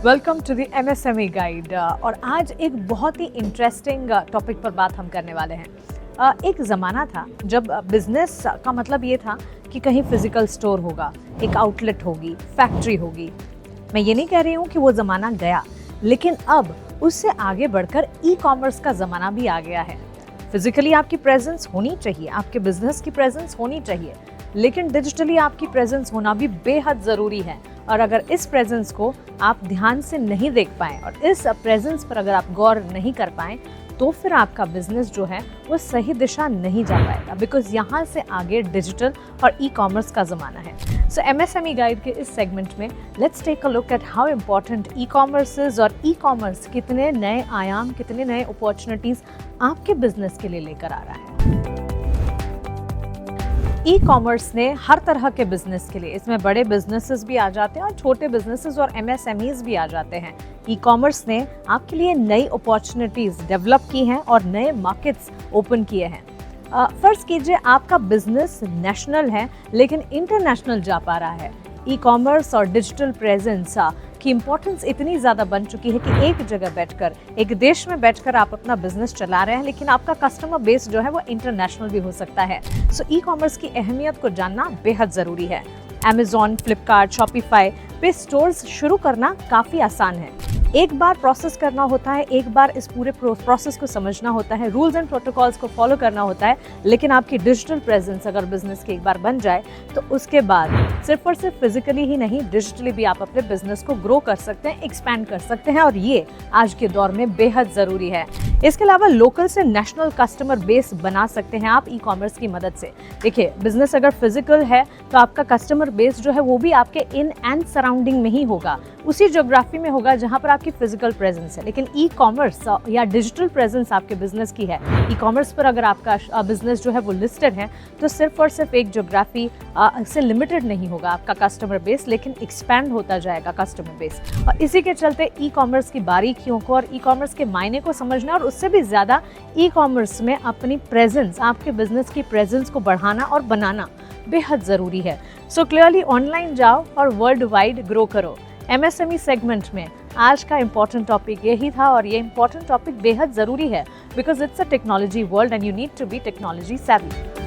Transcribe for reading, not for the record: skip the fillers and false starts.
Welcome to the MSME guide. और आज एक बहुत ही इंटरेस्टिंग टॉपिक पर बात हम करने वाले हैं। एक ज़माना था जब बिजनेस का मतलब ये था कि कहीं फिजिकल स्टोर होगा, एक आउटलेट होगी, फैक्ट्री होगी। मैं ये नहीं कह रही हूँ कि वो ज़माना गया, लेकिन अब उससे आगे बढ़कर ई-कॉमर्स का ज़माना भी आ गया है। फिजिकली आपकी प्रेजेंस होनी चाहिए, आपके बिजनेस की प्रेजेंस होनी चाहिए, लेकिन डिजिटली आपकी प्रेजेंस होना भी बेहद ज़रूरी है। और अगर इस प्रेजेंस को आप ध्यान से नहीं देख पाएँ और इस प्रेजेंस पर अगर आप गौर नहीं कर पाएँ, तो फिर आपका बिजनेस जो है वो सही दिशा नहीं जा पाएगा, बिकॉज यहाँ से आगे डिजिटल और ई-कॉमर्स का ज़माना है। सो MSME गाइड के इस सेगमेंट में let's take a look at how important e-commerce is और ई-कॉमर्स कितने नए आयाम, कितने नए अपॉर्चुनिटीज़ आपके बिजनेस के लिए लेकर आ रहा है। ई-कॉमर्स ने हर तरह के बिजनेस के लिए, इसमें बड़े बिजनेसेस भी आ जाते हैं और छोटे बिजनेसेस और MSMEs भी आ जाते हैं। ई-कॉमर्स ने आपके लिए नई अपॉर्चुनिटीज डेवलप की हैं और नए मार्केट्स ओपन किए हैं। फर्ज कीजिए आपका बिजनेस नेशनल है लेकिन इंटरनेशनल जा पा रहा है। ई-कॉमर्स और डिजिटल प्रेजेंस की इम्पोर्टेंस इतनी ज़्यादा बन चुकी है कि एक जगह बैठकर, एक देश में बैठकर आप अपना बिजनेस चला रहे हैं, लेकिन आपका कस्टमर बेस जो है वो इंटरनेशनल भी हो सकता है। सो ई-कॉमर्स की अहमियत को जानना बेहद ज़रूरी है। Amazon, फ्लिपकार्ट, शॉपिफाई पे स्टोर्स शुरू करना काफ़ी आसान है। एक बार प्रोसेस करना होता है, एक बार इस पूरे प्रोसेस को समझना होता है, रूल्स एंड प्रोटोकॉल्स को फॉलो करना होता है, लेकिन आपकी डिजिटल प्रेजेंस अगर बिजनेस की एक बार बन जाए तो उसके बाद सिर्फ और सिर्फ फिजिकली ही नहीं, डिजिटली भी आप अपने बिजनेस को ग्रो कर सकते हैं, एक्सपैंड कर सकते हैं, और ये आज के दौर में बेहद ज़रूरी है। इसके अलावा लोकल से नेशनल कस्टमर बेस बना सकते हैं आप ई-कॉमर्स की मदद से। देखिए, बिजनेस अगर फिजिकल है तो आपका कस्टमर बेस जो है वो भी आपके इन एंड सराउंडिंग में ही होगा, उसी ज्योग्राफी में होगा जहां पर आपकी फिजिकल प्रेजेंस है। लेकिन ई-कॉमर्स या डिजिटल प्रेजेंस आपके बिजनेस की है, ई-कॉमर्स पर अगर आपका बिजनेस जो है वो लिस्टेड है, तो सिर्फ और सिर्फ एक ज्योग्राफी से लिमिटेड नहीं होगा आपका कस्टमर बेस, लेकिन एक्सपैंड होता जाएगा कस्टमर बेस। और इसी के चलते ई-कॉमर्स की बारीकियों को और ई-कॉमर्स के मायने को समझना, और उससे भी ज़्यादा ई-कॉमर्स में अपनी प्रेजेंस, आपके बिजनेस की प्रेजेंस को बढ़ाना और बनाना बेहद ज़रूरी है। सो क्लियरली ऑनलाइन जाओ और वर्ल्ड वाइड ग्रो करो। MSME सेगमेंट में आज का इम्पॉर्टेंट टॉपिक यही था, और ये इम्पॉर्टेंट टॉपिक बेहद ज़रूरी है because it's a technology world and you need to be technology savvy।